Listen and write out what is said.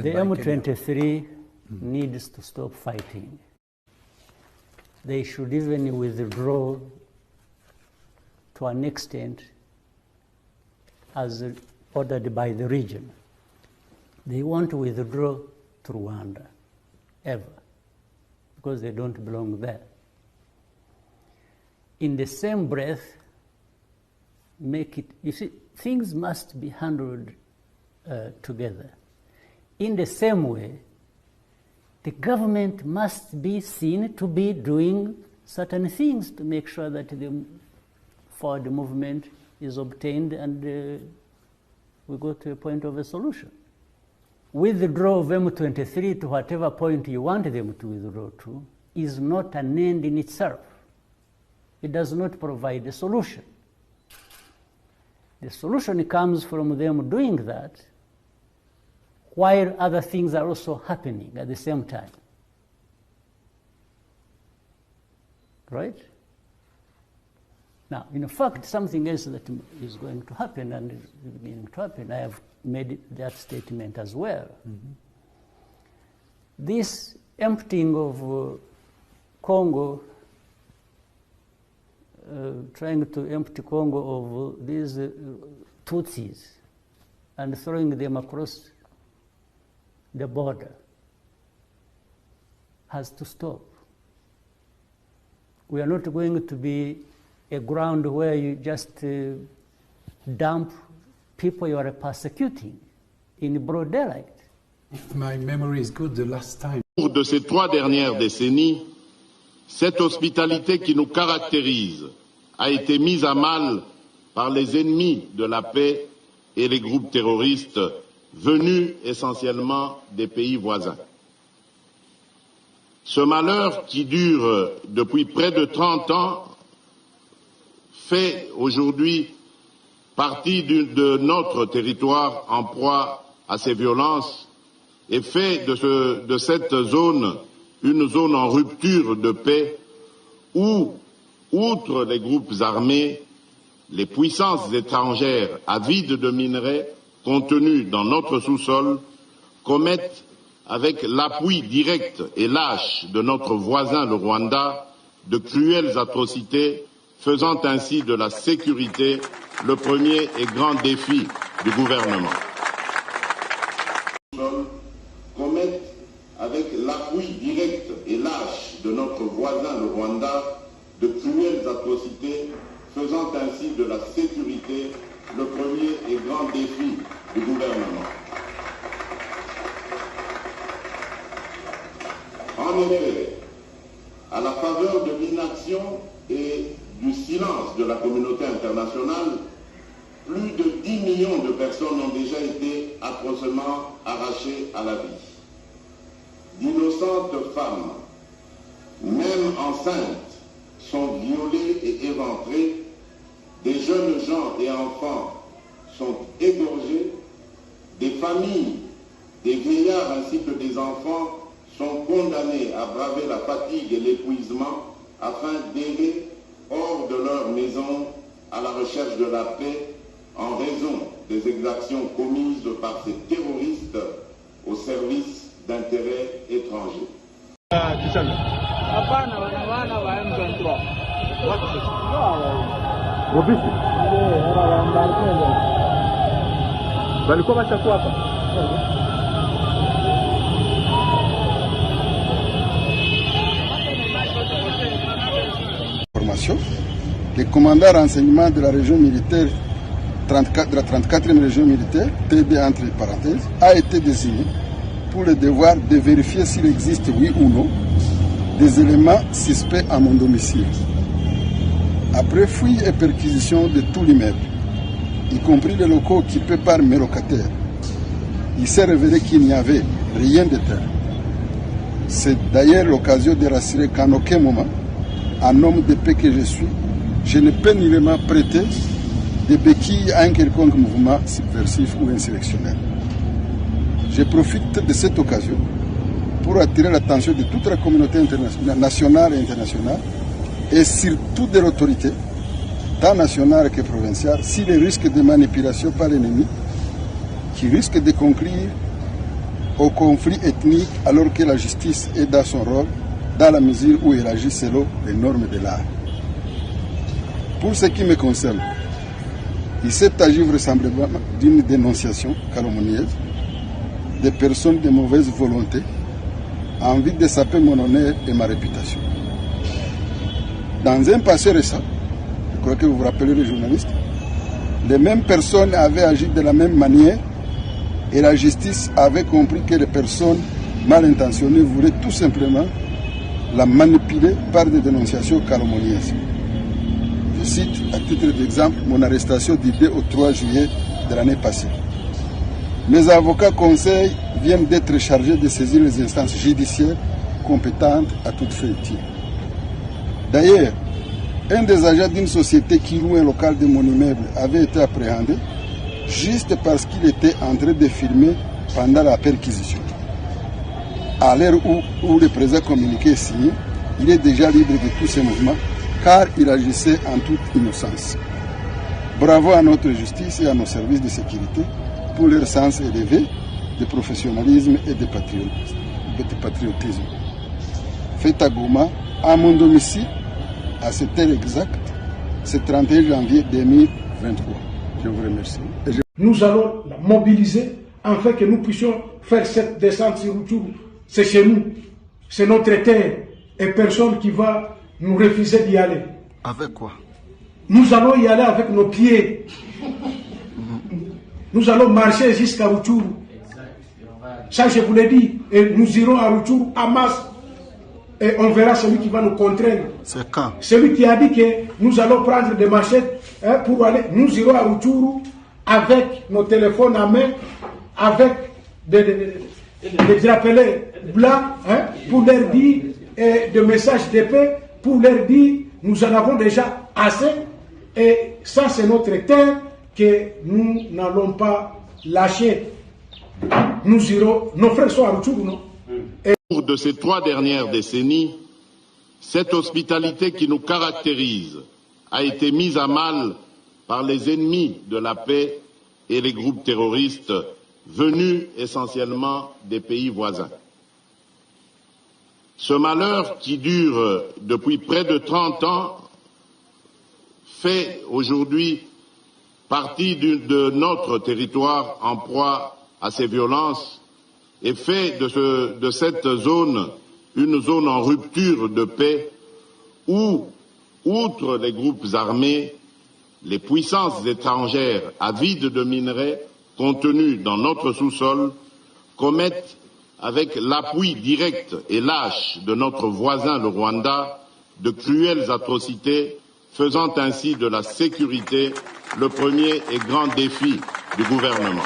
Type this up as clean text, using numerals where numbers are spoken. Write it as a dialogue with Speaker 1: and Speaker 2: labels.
Speaker 1: The M23 needs to stop fighting. They should even withdraw to an extent as ordered by the region. They won't withdraw to Rwanda, ever, because they don't belong there. In the same breath, make it, you see, things must be handled together. In the same way, the government must be seen to be doing certain things to make sure that the forward movement is obtained and we go to a point of a solution. Withdraw of M23 to whatever point you want them to withdraw to is not an end in itself. It does not provide a solution. The solution comes from them doing that while other things are also happening at the same time. Right? Now, in fact, something else that is going to happen and is beginning to happen, I have made that statement as well. Mm-hmm. This emptying of Congo, trying to empty Congo of these Tutsis and throwing them across the border has to stop. We are not going to be a ground where you just dump people you are persecuting in broad daylight.
Speaker 2: If my memory is good, the last time.
Speaker 3: Au cours de ces 3 dernières décennies, cette hospitalité qui nous caractérise a été mise à mal par les ennemis de la paix et les groupes terroristes venus essentiellement des pays voisins. Ce malheur qui dure depuis près de 30 ans fait aujourd'hui partie de notre territoire en proie à ces violences et fait de cette zone une zone en rupture de paix où, outre les groupes armés, les puissances étrangères avides de minerais contenus dans notre sous-sol commettent, avec l'appui direct et lâche de notre voisin le Rwanda, de cruelles atrocités, faisant ainsi de la sécurité le premier et grand défi du gouvernement. Commettent, avec l'appui direct et lâche de notre voisin le Rwanda, de cruelles atrocités, faisant ainsi de la sécurité le premier et grand défi du gouvernement. En effet, à la faveur de l'inaction et du silence de la communauté internationale, plus de 10 millions de personnes ont déjà été atrocement arrachées à la vie. D'innocentes femmes, même enceintes, sont violées et éventrées. Des jeunes gens et enfants sont égorgés. Des familles, des vieillards ainsi que des enfants sont condamnés à braver la fatigue et l'épuisement afin d'errer hors de leur maison à la recherche de la paix en raison des exactions commises par ces terroristes au service d'intérêts étrangers.
Speaker 4: Le commandant renseignement de la région militaire, de la 34e région militaire, TB entre parenthèses, a été désigné pour le devoir de vérifier s'il existe, oui ou non, des éléments suspects à mon domicile. Après fouille et perquisition de tout l'immeuble, y compris les locaux occupés par mes locataires, il s'est révélé qu'il n'y avait rien de tel. C'est d'ailleurs l'occasion de rassurer qu'en aucun moment, un homme de paix que je suis, je ne peux nullement prêter des béquilles à un quelconque mouvement subversif ou insurrectionnel. Je profite de cette occasion pour attirer l'attention de toute la communauté nationale et internationale et surtout de l'autorité, tant nationale que provinciale, si les risques de manipulation par l'ennemi qui risque de conclure au conflit ethnique alors que la justice est dans son rôle dans la mesure où elle agit selon les normes de l'art. Pour ce qui me concerne, il s'est agi vraisemblablement d'une dénonciation calomnieuse de personnes de mauvaise volonté en envie de saper mon honneur et ma réputation. Dans un passé récent, je crois que vous vous rappelez les journalistes, les mêmes personnes avaient agi de la même manière et la justice avait compris que les personnes mal intentionnées voulaient tout simplement la manipuler par des dénonciations calomnieuses. Je cite à titre d'exemple mon arrestation du 2 au 3 juillet de l'année passée. Mes avocats conseils viennent d'être chargés de saisir les instances judiciaires compétentes à toute fin utile. D'ailleurs, un des agents d'une société qui loue un local de mon immeuble avait été appréhendé juste parce qu'il était en train de filmer pendant la perquisition. À l'heure où le présent communiqué est signé, il est déjà libre de tous ses mouvements car il agissait en toute innocence. Bravo à notre justice et à nos services de sécurité pour leur sens élevé de professionnalisme et de patriotisme. Fait à Goma, à mon domicile, à cette heure exacte, c'est 31 janvier 2023. Je vous remercie.
Speaker 5: Nous allons la mobiliser afin que nous puissions faire cette descente sur Rutshuru. C'est chez nous, c'est notre terre et personne qui va nous refuser d'y aller.
Speaker 4: Avec quoi?
Speaker 5: Nous allons y aller avec nos pieds. Nous allons marcher jusqu'à Rutshuru. Ça, je vous l'ai dit. Et nous irons à Rutshuru en masse. Et on verra celui qui va nous contraindre.
Speaker 4: C'est quand?
Speaker 5: Celui qui a dit que nous allons prendre des machettes pour aller. Nous irons à Rutshuru avec nos téléphones à main, avec des drapelets blancs pour leur dire des messages de paix, pour leur dire nous en avons déjà assez. Et ça, c'est notre terre que nous n'allons pas lâcher. Nous irons, nos frères sont à Rutshuru, non?
Speaker 3: Au cours de ces 3 dernières décennies, cette hospitalité qui nous caractérise a été mise à mal par les ennemis de la paix et les groupes terroristes venus essentiellement des pays voisins. Ce malheur qui dure depuis près de 30 ans fait aujourd'hui partie de notre territoire en proie à ces violences et fait de cette zone une zone en rupture de paix où, outre les groupes armés, les puissances étrangères avides de minerais contenus dans notre sous-sol commettent, avec l'appui direct et lâche de notre voisin le Rwanda, de cruelles atrocités, faisant ainsi de la sécurité le premier et grand défi du gouvernement.